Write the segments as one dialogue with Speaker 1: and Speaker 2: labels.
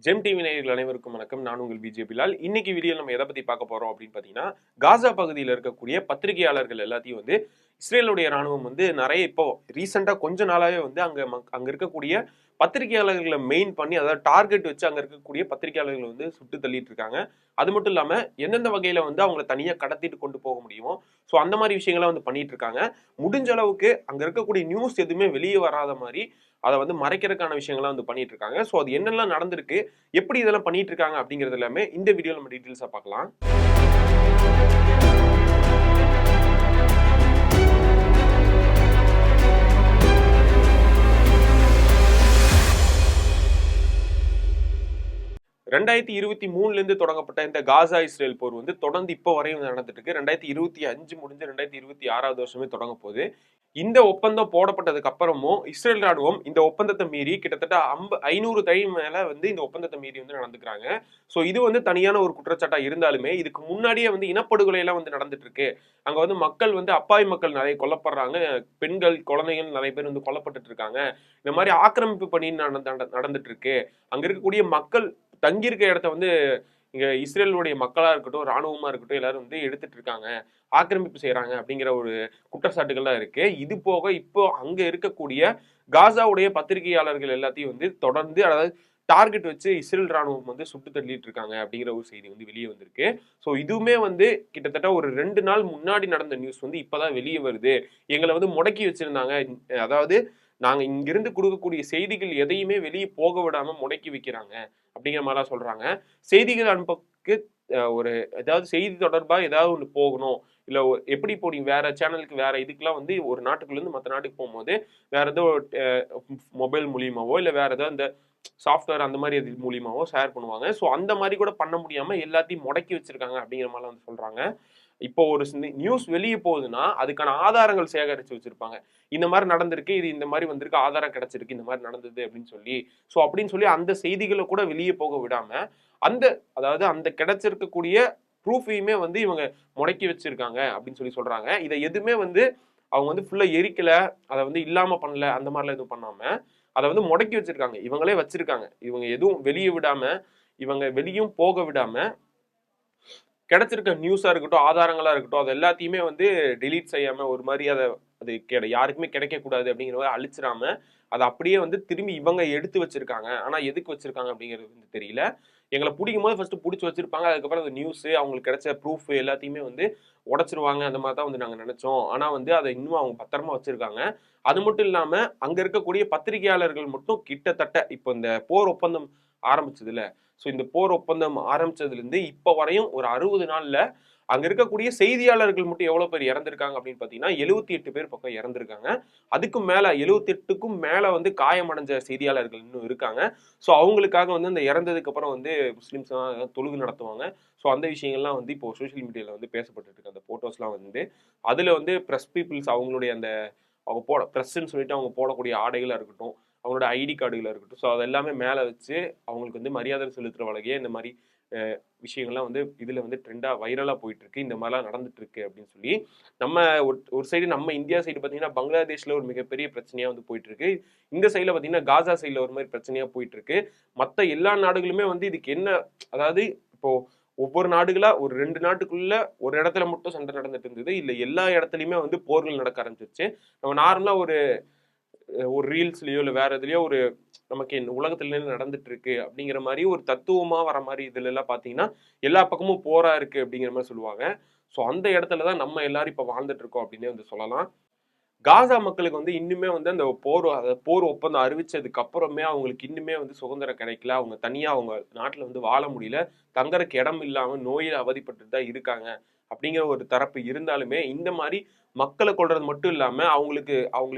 Speaker 1: GeM TV நேயர்கள் அனைவருக்கும் வணக்கம். நான் உங்கள் பிஜே பிலால். இன்னைக்கு வீடியோ நம்ம எதை பத்தி பார்க்க போறோம் அப்படின்னு பார்த்தீங்கன்னா, காசா பகுதியில் இருக்கக்கூடிய பத்திரிகையாளர்கள் எல்லாத்தையும் வந்து இஸ்ரேலுடைய ராணுவம் வந்து நிறைய இப்போ ரீசெண்டா கொஞ்ச நாளாவே வந்து அங்க இருக்கக்கூடிய பத்திரிகையாளர்களை மெயின் பண்ணி, அதாவது டார்கெட் வச்சு அங்க இருக்கக்கூடிய பத்திரிகையாளர்களை வந்து சுட்டு தள்ளிட்டு இருக்காங்க. அது மட்டும் இல்லாம எந்தெந்த வகையில வந்து அவங்கள தனியா கடத்திட்டு கொண்டு போக முடியுமோ, ஸோ அந்த மாதிரி விஷயங்களை வந்து பண்ணிட்டு இருக்காங்க. முடிஞ்ச அளவுக்கு அங்க இருக்கக்கூடிய நியூஸ் எதுவுமே வெளியே வராத மாதிரி அதை வந்து மறைக்கிறதுக்கான விஷயங்கள்லாம் வந்து பண்ணிட்டு இருக்காங்க. ஸோ அது என்னெல்லாம் நடந்திருக்கு, எப்படி இதெல்லாம் பண்ணிட்டு இருக்காங்க அப்படிங்கிறது எல்லாமே இந்த வீடியோல நம்ம டீட்டெயில்ஸா பார்க்கலாம். 2023 தொடங்கப்பட்ட இந்த காசா இஸ்ரேல் போர் வந்து தொடர்ந்து இப்போ வரையும் நடந்துட்டு இருக்கு. 2025 முடிஞ்சு 2026வது வருஷமே தொடங்க போகுது. இந்த ஒப்பந்தம் போடப்பட்டதுக்கு அப்புறமும் இஸ்ரேல் ராணுவம் இந்த ஒப்பந்தத்தை மீறி கிட்டத்தட்ட 500 தடை மேல வந்து இந்த ஒப்பந்தத்தை மீறி வந்து நடந்துக்கிறாங்க. ஸோ இது வந்து தனியான ஒரு குற்றச்சாட்டா இருந்தாலுமே, இதுக்கு முன்னாடியே வந்து இனப்படுகொலை எல்லாம் வந்து நடந்துட்டு இருக்கு. அங்க வந்து மக்கள் வந்து அப்பாவி மக்கள் நிறைய கொல்லப்படுறாங்க. பெண்கள், குழந்தைகள் நிறைய பேர் வந்து கொல்லப்பட்டு இருக்காங்க. இந்த மாதிரி ஆக்கிரமிப்பு பணி நடந்துட்டு இருக்கு. அங்க இருக்கக்கூடிய மக்கள் தங்கியிருக்க இடத்த வந்து இங்க இஸ்ரேலுடைய மக்களா இருக்கட்டும், ராணுவமா இருக்கட்டும், எல்லாரும் வந்து எடுத்துட்டு இருக்காங்க, ஆக்கிரமிப்பு செய்யறாங்க அப்படிங்கிற ஒரு குற்றச்சாட்டுகள் தான் இருக்கு. இது போக இப்போ அங்க இருக்கக்கூடிய காசாவுடைய பத்திரிகையாளர்கள் எல்லாத்தையும் வந்து தொடர்ந்து, அதாவது டார்கெட் வச்சு இஸ்ரேல் ராணுவம் வந்து சுட்டு தள்ளிட்டு இருக்காங்க அப்படிங்கிற ஒரு செய்தி வந்து வெளியே வந்திருக்கு. ஸோ இதுவுமே வந்து கிட்டத்தட்ட ஒரு 2 நாள் முன்னாடி நடந்த நியூஸ் வந்து இப்பதான் வெளியே வருது. எங்களை வந்து முடக்கி வச்சிருந்தாங்க, அதாவது நாங்க இங்கிருந்து கொடுக்கக்கூடிய செய்திகள் எதையுமே வெளியே போக விடாம முடக்கி வைக்கிறாங்க அப்படிங்கிற மாதிரிலாம் சொல்றாங்க. செய்திகள் அனுப்பக்கு ஒரு ஏதாவது செய்தி தொடர்பா ஏதாவது ஒன்று போகணும், இல்லை எப்படி இப்போ நீங்க வேற சேனலுக்கு வேற இதுக்கெல்லாம் வந்து ஒரு நாட்டுக்குள்ள இருந்து மற்ற நாட்டுக்கு போகும்போது வேற ஏதோ மொபைல் மூலியமாவோ இல்லை வேற ஏதாவது இந்த சாஃப்ட்வேர் அந்த மாதிரி இது மூலியமாவோ ஷேர் பண்ணுவாங்க. ஸோ அந்த மாதிரி கூட பண்ண முடியாம எல்லாத்தையும் முடக்கி வச்சிருக்காங்க அப்படிங்கிற மாதிரிலாம் வந்து சொல்றாங்க. இப்போ ஒரு நியூஸ் வெளியே போகுதுன்னா அதுக்கான ஆதாரங்கள் சேகரிச்சு வச்சிருப்பாங்க. இந்த மாதிரி நடந்திருக்கு, இது இந்த மாதிரி வந்திருக்கு, ஆதாரம் கிடைச்சிருக்கு, இந்த மாதிரி நடந்தது அப்படின்னு சொல்லி. ஸோ அப்படின்னு சொல்லி அந்த செய்திகளை கூட வெளியே போக விடாம அந்த, அதாவது அந்த கிடைச்சிருக்கக்கூடிய ப்ரூஃபையுமே வந்து இவங்க முடக்கி வச்சிருக்காங்க அப்படின்னு சொல்லி சொல்றாங்க. இதை எதுவுமே வந்து அவங்க வந்து ஃபுல்லா எரிக்கல, அதை வந்து இல்லாம பண்ணல, அந்த மாதிரிலாம் எதுவும் பண்ணாம அதை வந்து முடக்கி வச்சிருக்காங்க. இவங்களே வச்சிருக்காங்க. இவங்க எதுவும் வெளியே விடாம, இவங்க வெளியும் போக விடாம கிடைச்சிருக்க நியூஸா இருக்கட்டும், ஆதாரங்களா இருக்கட்டும், அது எல்லாத்தையுமே வந்து டெலீட் செய்யாம ஒரு மாதிரி அதை அது யாருக்குமே கிடைக்கக்கூடாது அப்படிங்கிற மாதிரி அழிச்சிடாம அதை அப்படியே வந்து திரும்பி இவங்க எடுத்து வச்சிருக்காங்க. ஆனா எதுக்கு வச்சிருக்காங்க அப்படிங்கிறது வந்து தெரியல. எங்களை பிடிக்கும் போது ஃபர்ஸ்ட் பிடிச்சி வச்சிருப்பாங்க. அதுக்கப்புறம் அந்த நியூஸ் அவங்களுக்கு கிடைச்ச ப்ரூஃப் எல்லாத்தையுமே வந்து உடைச்சிருவாங்க. அந்த மாதிரி தான் வந்து நாங்கள் நினைச்சோம். ஆனா வந்து அதை இன்னும் அவங்க பத்திரமா வச்சிருக்காங்க. அது மட்டும் இல்லாம அங்க இருக்கக்கூடிய பத்திரிகையாளர்கள் மட்டும் கிட்டத்தட்ட இப்போ இந்த போர் ஒப்பந்தம் ஆரம்பிச்சதுல, ஸோ இந்த போர் ஒப்பந்தம் ஆரம்பிச்சதுல இருந்து இப்ப வரையும் ஒரு 60 நாள்ல அங்க இருக்கக்கூடிய செய்தியாளர்கள் மட்டும் எவ்வளவு பேர் இறந்திருக்காங்க அப்படின்னு பாத்தீங்கன்னா 78 பேர் பக்கம் இறந்திருக்காங்க. அதுக்கும் மேல 78க்கும் மேல வந்து காயமடைஞ்ச செய்தியாளர்கள் இன்னும் இருக்காங்க. ஸோ அவங்களுக்காக வந்து அந்த இறந்ததுக்கு அப்புறம் வந்து முஸ்லிம்ஸ் தொழுகு நடத்துவாங்க. ஸோ அந்த விஷயங்கள்லாம் வந்து இப்போ சோசியல் மீடியால வந்து பேசப்பட்டு இருக்கு. அந்த போட்டோஸ்லாம் வந்து அதுல வந்து பிரஸ் பீப்புள்ஸ் அவங்களுடைய அந்த அவங்க ப்ரெஸ்ன்னு சொல்லிட்டு அவங்க போடக்கூடிய ஆடைகளா இருக்கட்டும், அவங்களோட ஐடி கார்டுகளா இருக்கட்டும், ஸோ அதெல்லாமே மேலே வச்சு அவங்களுக்கு வந்து மரியாதை செலுத்துற வகையே இந்த மாதிரி விஷயங்கள்லாம் வந்து இதுல வந்து ட்ரெண்டா வைரலா போயிட்டு இருக்கு. இந்த மாதிரிலாம் நடந்துட்டு இருக்கு அப்படின்னு சொல்லி நம்ம ஒரு சைடு, நம்ம இந்தியா சைடு பார்த்தீங்கன்னா பங்களாதேஷ்ல ஒரு மிகப்பெரிய பிரச்சனையா வந்து போயிட்டு இருக்கு. இந்த சைட்ல பார்த்தீங்கன்னா காசா சைட்ல ஒரு மாதிரி பிரச்சனையா போயிட்டு இருக்கு. மற்ற எல்லா நாடுகளுமே வந்து இதுக்கு என்ன, அதாவது இப்போ ஒவ்வொரு நாடுகளா ஒரு 2 நாட்டுக்குள்ள ஒரு இடத்துல மட்டும் சண்டை நடந்துட்டு இருந்தது, இல்ல எல்லா இடத்துலயுமே வந்து போர்கள் நடக்க ஆரம்பிச்சிருச்சு. நம்ம நார்மலா ஒரு ஒரு ரீல்ஸ்லயோ இல்ல வேற எதுலயோ ஒரு நமக்கு உலகத்துல நடந்துட்டு இருக்கு அப்படிங்கிற மாதிரி ஒரு தத்துவமா வர மாதிரி இதுல எல்லாம் பாத்தீங்கன்னா எல்லா பக்கமும் போரா இருக்கு அப்படிங்கிற மாதிரி சொல்லுவாங்க. ஸோ அந்த இடத்துலதான் நம்ம எல்லாரும் இப்ப வாழ்ந்துட்டு இருக்கோம் அப்படின்னே வந்து சொல்லலாம். காசா மக்களுக்கு வந்து இன்னுமே வந்து அந்த போர் ஒப்பந்தம் அறிவிச்சதுக்கு அப்புறமே அவங்களுக்கு இன்னுமே வந்து சுதந்திரம் கிடைக்கல. அவங்க தனியா அவங்க நாட்டுல வந்து வாழ முடியல. தங்கறதுக்கு இடம் இல்லாம நோயில அவதிப்பட்டு தான் இருக்காங்க அப்படிங்கிற ஒரு தரப்பு இருந்தாலுமே, இந்த மாதிரி மக்களை கொல்றது மட்டும் இல்லாம அவங்களுக்கு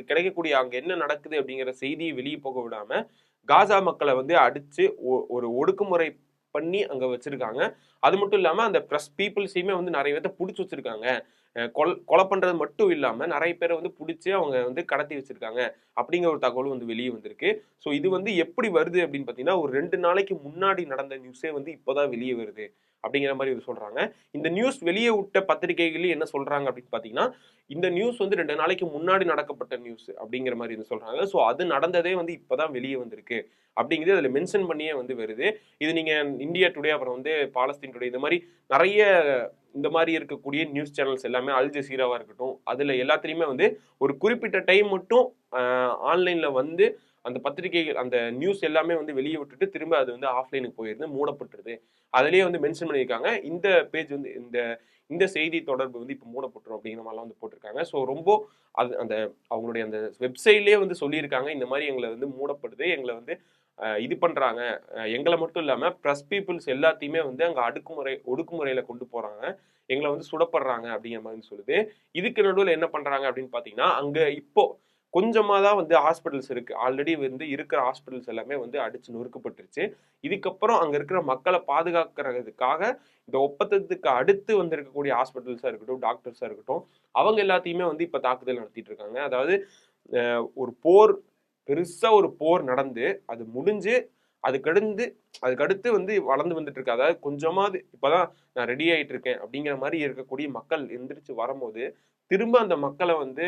Speaker 1: கிடைக்கக்கூடிய அங்க என்ன நடக்குது அப்படிங்கிற செய்தியை வெளியே போக விடாம காசா மக்களை வந்து அடிச்சு ஒரு ஒடுக்குமுறை பண்ணி அங்க வச்சிருக்காங்க. அது மட்டும் இல்லாம அந்த பிரஸ் பீப்புள்ஸையுமே வந்து நிறைய பேர்த்த புடிச்சு வச்சிருக்காங்க. கொலை பண்றது மட்டும் இல்லாம நிறைய பேரை வந்து பிடிச்சி அவங்க வந்து கடத்தி வச்சிருக்காங்க அப்படிங்கிற ஒரு தகவலும் வந்து வெளியே வந்திருக்கு. ஸோ இது வந்து எப்படி வருது அப்படின்னு பாத்தீங்கன்னா, ஒரு 2 நாளைக்கு முன்னாடி நடந்த நியூஸே வந்து இப்போதான் வெளியே வருது அப்படிங்கிற மாதிரி சொல்றாங்க. இந்த நியூஸ் வெளியே விட்ட பத்திரிகைகள் என்ன சொல்றாங்க அப்படின்னு பாத்தீங்கன்னா, இந்த நியூஸ் வந்து 2 நாளைக்கு முன்னாடி நடக்கப்பட்ட நியூஸ் அப்படிங்கிற மாதிரி சொல்றாங்க. ஸோ அது நடந்ததே வந்து இப்பதான் வெளியே வந்திருக்கு அப்படிங்கிறது அதில் மென்ஷன் பண்ணியே வந்து வருது. இது நீங்க இந்தியா டுடே, அப்புறம் வந்து பாலஸ்தீன் டுடே, இந்த மாதிரி நிறைய இந்த மாதிரி இருக்கக்கூடிய நியூஸ் சேனல்ஸ் எல்லாமே, அல் ஜசீராவா இருக்கட்டும், அதுல எல்லாத்துலயுமே வந்து ஒரு குறிப்பிட்ட டைம் மட்டும் ஆன்லைன்ல வந்து அந்த பத்திரிகைகள் அந்த நியூஸ் எல்லாமே வந்து வெளியே விட்டுட்டு திரும்ப அது வந்து ஆஃப்லைனுக்கு போயிருது, மூடப்பட்டுருது. அதுலயே வந்து மென்ஷன் பண்ணியிருக்காங்க, இந்த பேஜ் வந்து இந்த இந்த செய்தி தொடர்பு வந்து இப்போ மூடப்பட்டுரும் அப்படிங்கிற மாதிரிலாம் வந்து போட்டிருக்காங்க. ஸோ ரொம்ப அது அந்த அவங்களுடைய அந்த வெப்சைட்லேயே வந்து சொல்லியிருக்காங்க, இந்த மாதிரி எங்களை வந்து மூடப்படுது, எங்களை வந்து இது பண்றாங்க, எங்களை மட்டும் இல்லாம ப்ரெஸ் பீப்புள்ஸ் எல்லாத்தையுமே வந்து அங்க ஒடுக்குமுறையில கொண்டு போறாங்க, எங்களை வந்து சுடப்படுறாங்க அப்படிங்கிற மாதிரி சொல்லுது. இதுக்கு நடுவில் என்ன பண்றாங்க அப்படின்னு பாத்தீங்கன்னா, அங்க இப்போ கொஞ்சமா தான் வந்து ஹாஸ்பிட்டல்ஸ் இருக்கு. ஆல்ரெடி வந்து இருக்கிற ஹாஸ்பிட்டல்ஸ் எல்லாமே வந்து அடிச்சு நொறுக்கப்பட்டுருச்சு. இதுக்கப்புறம் அங்க இருக்கிற மக்களை பாதுகாக்கிறதுக்காக இந்த ஒப்பந்தத்துக்கு அடுத்து வந்திருக்கக்கூடிய ஹாஸ்பிட்டல்ஸா இருக்கட்டும், டாக்டர்ஸா இருக்கட்டும், அவங்க எல்லாத்தையுமே வந்து இப்ப தாக்குதல் நடத்திட்டு இருக்காங்க. அதாவது ஒரு போர், பெருசா ஒரு போர் நடந்து அது முடிஞ்சு அதுக்கடுத்து வந்து வளர்ந்து வந்துட்டு இருக்கு. அதாவது கொஞ்சமாவது இப்பதான் நான் ரெடி ஆயிட்டு இருக்கேன் அப்படிங்கிற மாதிரி இருக்கக்கூடிய மக்கள் எந்திரிச்சு வரும்போது, திரும்ப அந்த மக்களை வந்து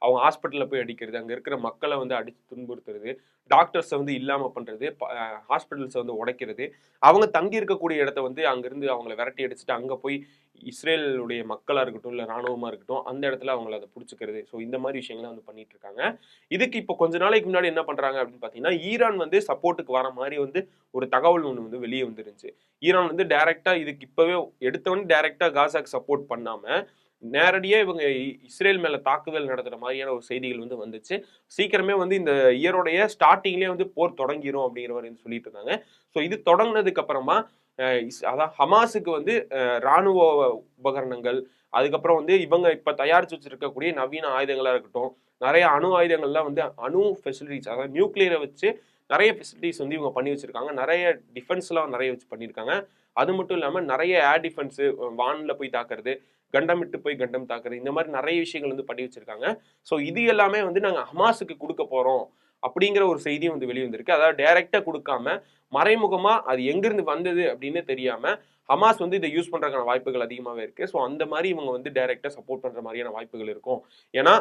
Speaker 1: அவங்க ஹாஸ்பிட்டல்ல போய் அடிக்கிறது, அங்க இருக்கிற மக்களை வந்து அடிச்சு துன்புறுத்துறது, டாக்டர்ஸை வந்து இல்லாம பண்றது, ஹாஸ்பிட்டல்ஸை வந்து உடைக்கிறது, அவங்க தங்கி இருக்கக்கூடிய இடத்த வந்து அங்கிருந்து அவங்கள விரட்டி அடிச்சுட்டு அங்க போய் இஸ்ரேலுடைய மக்களா இருக்கட்டும், இல்ல ராணுவமா இருக்கட்டும், அந்த இடத்துல அவங்கள அதை பிடிச்சிக்கிறது. ஸோ இந்த மாதிரி விஷயங்கள்லாம் வந்து பண்ணிட்டு இருக்காங்க. இதுக்கு இப்போ கொஞ்ச நாளைக்கு முன்னாடி என்ன பண்றாங்க அப்படின்னு பாத்தீங்கன்னா, ஈரான் வந்து சப்போர்ட்டுக்கு வர மாதிரி வந்து ஒரு தகவல் ஒன்று வந்து வெளியே வந்துருந்துச்சு. ஈரான் வந்து டைரக்டா இதுக்கு இப்பவே எடுத்தவொடனே டைரக்டா காசாக்கு சப்போர்ட் பண்ணாம நேரடியா இவங்க இஸ்ரேல் மேல தாக்குதல் நடத்துற மாதிரியான ஒரு செய்திகள் வந்து வந்துச்சு. சீக்கிரமே வந்து இந்த இயரோடைய ஸ்டார்டிங்லேயே வந்து போர் தொடங்கிரும் அப்படிங்கிற மாதிரி சொல்லிட்டு இருந்தாங்க. ஸோ இது தொடங்கினதுக்கு அப்புறமா அதான் ஹமாஸுக்கு வந்து ராணுவ உபகரணங்கள், அதுக்கப்புறம் வந்து இவங்க இப்ப தயாரிச்சு வச்சிருக்கக்கூடிய நவீன ஆயுதங்களா இருக்கட்டும், நிறைய அணு ஆயுதங்கள்லாம் வந்து அணு ஃபெசிலிட்டிஸ், அதாவது நியூக்ளியரை வச்சு நிறைய ஃபெசிலிட்டிஸ் வந்து இவங்க பண்ணி வச்சிருக்காங்க. நிறைய டிஃபென்ஸ்லாம் நிறைய வச்சு பண்ணியிருக்காங்க. அது மட்டும் இல்லாம நிறைய ஏர் டிஃபென்ஸ், வான்ல போய் தாக்குறது, கண்டமிட்டு போய் கண்டம் தாக்குறது, இந்த மாதிரி நிறைய விஷயங்கள் வந்து பண்ணி வச்சிருக்காங்க. ஸோ இது எல்லாமே வந்து நாங்கள் ஹமாஸுக்கு கொடுக்க போறோம் அப்படிங்கிற ஒரு செய்தியும் வந்து வெளியே வந்திருக்கு. அதாவது டைரக்டா கொடுக்காம மறைமுகமா அது எங்கிருந்து வந்தது அப்படின்னு தெரியாம ஹமாஸ் வந்து இதை யூஸ் பண்றதுக்கான வாய்ப்புகள் அதிகமாகவே இருக்கு. ஸோ அந்த மாதிரி இவங்க வந்து டைரக்டா சப்போர்ட் பண்ற மாதிரியான வாய்ப்புகள் இருக்கும். ஏன்னா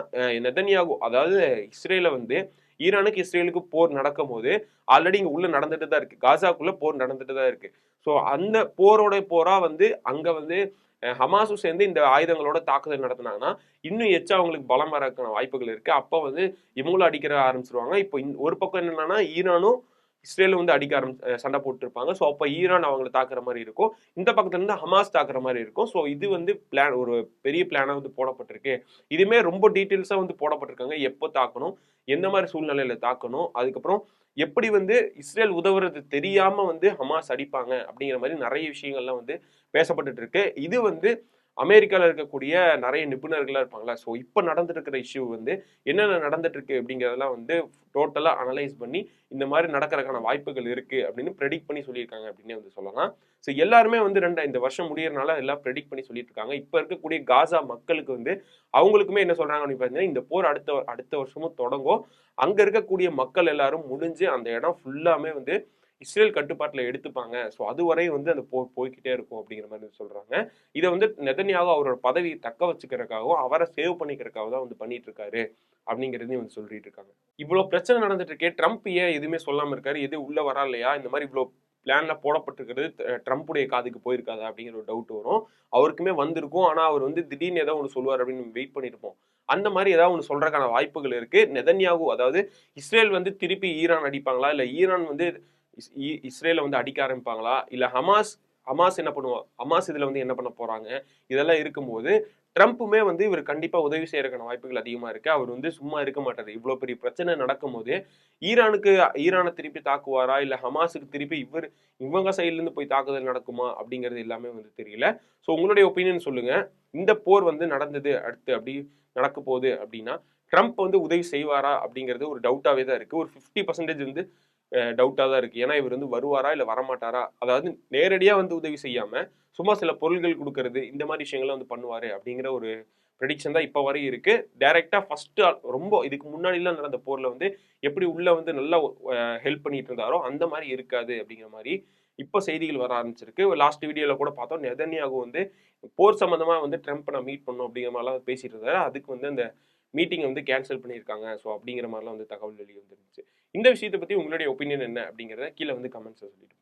Speaker 1: நெதன்யாகு, அதாவது இஸ்ரேல வந்து ஈரானுக்கு இஸ்ரேலுக்கு போர் நடக்கும் போது ஆல்ரெடி இங்க உள்ள நடந்துட்டு தான் இருக்கு, காசாக்குள்ள போர் நடந்துட்டு தான் இருக்கு. ஸோ அந்த போரோட போரா வந்து அங்க வந்து ஹமாஸும் சேர்ந்து இந்த ஆயுதங்களோட தாக்குதல் நடத்தினாங்கன்னா இன்னும் எச்சா அவங்களுக்கு பலம் வரக்கான வாய்ப்புகள் இருக்கு. அப்போ வந்து இவங்களும் அடிக்கிற ஆரம்பிச்சிருவாங்க. இப்போ ஒரு பக்கம் என்னன்னா ஈரானும் இஸ்ரேலும் வந்து அடிக்க சண்டை போட்டு இருப்பாங்க. ஸோ அப்போ ஈரான் அவங்களை தாக்குற மாதிரி இருக்கும், இந்த பக்கத்துல இருந்து ஹமாஸ் தாக்குற மாதிரி இருக்கும். ஸோ இது வந்து பிளான், ஒரு பெரிய பிளானா வந்து போடப்பட்டிருக்கு. இதுமே ரொம்ப டீட்டெயில்ஸா வந்து போடப்பட்டிருக்காங்க. எப்போ தாக்கணும், எந்த மாதிரி சூழ்நிலையில தாக்கணும், அதுக்கப்புறம் எப்படி வந்து இஸ்ரேல் உதவுறது தெரியாம வந்து ஹமாஸ் அடிப்பாங்க அப்படிங்கிற மாதிரி நிறைய விஷயங்கள்லாம் வந்து பேசப்பட்டுட்டு இருக்கு. இது வந்து அமெரிக்காவில் இருக்கக்கூடிய நிறைய நிபுணர்களாக இருப்பாங்களா, ஸோ இப்போ நடந்துட்டு இருக்கிற இஷ்யூ வந்து என்னென்ன நடந்துட்டு இருக்கு அப்படிங்கிறதெல்லாம் வந்து டோட்டலாக அனலைஸ் பண்ணி இந்த மாதிரி நடக்கிறதுக்கான வாய்ப்புகள் இருக்கு அப்படின்னு ப்ரெடிக்ட் பண்ணி சொல்லியிருக்காங்க அப்படின்னே வந்து சொல்லலாம். ஸோ எல்லாருமே வந்து இந்த வருஷம் முடியறதுனால எல்லாம் ப்ரெடிக்ட் பண்ணி சொல்லிட்டு இருக்காங்க. இப்போ இருக்கக்கூடிய காசா மக்களுக்கு வந்து அவங்களுக்குமே என்ன சொல்றாங்க அப்படின்னு பார்த்தீங்கன்னா, இந்த போர் அடுத்த வருஷமும் தொடங்கும், அங்க இருக்கக்கூடிய மக்கள் எல்லாரும் முடிஞ்சு அந்த இடம் ஃபுல்லாமே வந்து இஸ்ரேல் கட்டுப்பாட்டில் எடுத்துப்பாங்க. ஸோ அதுவரை வந்து அந்த போர் போய்கிட்டே இருக்கும் அப்படிங்கிற மாதிரி சொல்றாங்க. இதை வந்து நெதன்யாகு அவரோட பதவியை தக்க வச்சுக்கிறதுக்காகவும் அவரை சேவ் பண்ணிக்கிறதுக்காக தான் வந்து பண்ணிட்டு இருக்காரு அப்படிங்கிறதையும் வந்து சொல்லிட்டு இருக்காங்க. இவ்வளவு பிரச்சனை நடந்துட்டு இருக்கே, ட்ரம்ப் ஏன் எதுவுமே சொல்லாம இருக்காரு, எது உள்ள வரா இல்லையா, இந்த மாதிரி இவ்வளவு பிளான்ல போடப்பட்டிருக்கிறது ட்ரம்ப்புடைய காதுக்கு போயிருக்காதா அப்படிங்கிற ஒரு டவுட் வரும். அவருக்குமே வந்திருக்கும், ஆனா அவர் வந்து திடீர்னு ஏதோ ஒன்று சொல்லுவார் அப்படின்னு வெயிட் பண்ணிருப்போம். அந்த மாதிரி ஏதாவது ஒன்று சொல்றதுக்கான வாய்ப்புகள் இருக்கு. நெதன்யாகு, அதாவது இஸ்ரேல் வந்து திருப்பி ஈரான் அடிப்பாங்களா, இல்ல ஈரான் வந்து இஸ்ரேலை வந்து அடிக்க ஆரம்பிப்பாங்களா, இல்ல ஹமாஸ் என்ன பண்ணுவோம், ஹமாஸ் இதுல வந்து என்ன பண்ண போறாங்க, இதெல்லாம் இருக்கும்போது ட்ரம்ப்புமே வந்து இவர் கண்டிப்பா உதவி செய்யறதுக்கான வாய்ப்புகள் அதிகமா இருக்கு. அவர் வந்து சும்மா இருக்க மாட்டாரு. இவ்வளவு பெரிய பிரச்சனை நடக்கும் போது ஈரானை திருப்பி தாக்குவாரா, இல்ல ஹமாஸுக்கு திருப்பி இவங்க சைட்ல இருந்து போய் தாக்குதல் நடக்குமா அப்படிங்கிறது எல்லாமே வந்து தெரியல. ஸோ உங்களுடைய ஒப்பீனியன் சொல்லுங்க. இந்த போர் வந்து நடந்தது அடுத்து அப்படி நடக்க போகுது அப்படின்னா ட்ரம்ப் வந்து உதவி செய்வாரா அப்படிங்கிறது ஒரு டவுட்டாவே தான் இருக்கு. ஒரு 50% வந்து டவுட்டாக தான் இருக்கு. ஏன்னா இவர் வந்து வருவாரா இல்லை வரமாட்டாரா, அதாவது நேரடியாக வந்து உதவி செய்யாம சும்மா சில பொருள்கள் கொடுக்கறது, இந்த மாதிரி விஷயங்கள்லாம் வந்து பண்ணுவாரு அப்படிங்கிற ஒரு ப்ரெடிக்ஷன் தான் இப்போ வரையும் இருக்கு. டைரக்டா ஃபர்ஸ்ட் ரொம்ப இதுக்கு முன்னாடிலாம் நடந்த போர்ல வந்து எப்படி உள்ள வந்து நல்லா ஹெல்ப் பண்ணிட்டு இருந்தாரோ அந்த மாதிரி இருக்காது அப்படிங்கிற மாதிரி இப்போ செய்திகள் வர ஆரம்பிச்சிருக்கு. லாஸ்ட் வீடியோல கூட பார்த்தோம், நெதன்யாகு வந்து போர் சம்பந்தமா வந்து ட்ரம்ப் நான் மீட் பண்ணும் அப்படிங்கிற மாதிரிலாம் பேசிட்டு இருந்தாரு. அதுக்கு வந்து அந்த மீட்டிங் வந்து கேன்சல் பண்ணியிருக்காங்க. ஸோ அப்படிங்கிற மாதிரிலாம் வந்து தகவல் வெளியே வந்துருந்துச்சு. இந்த விஷயத்தை பத்தி உங்களுடைய ஒப்பீனியன் என்ன அப்படிங்கிறத கீழே வந்து கமெண்ட்ஸ் சொல்லிட்டு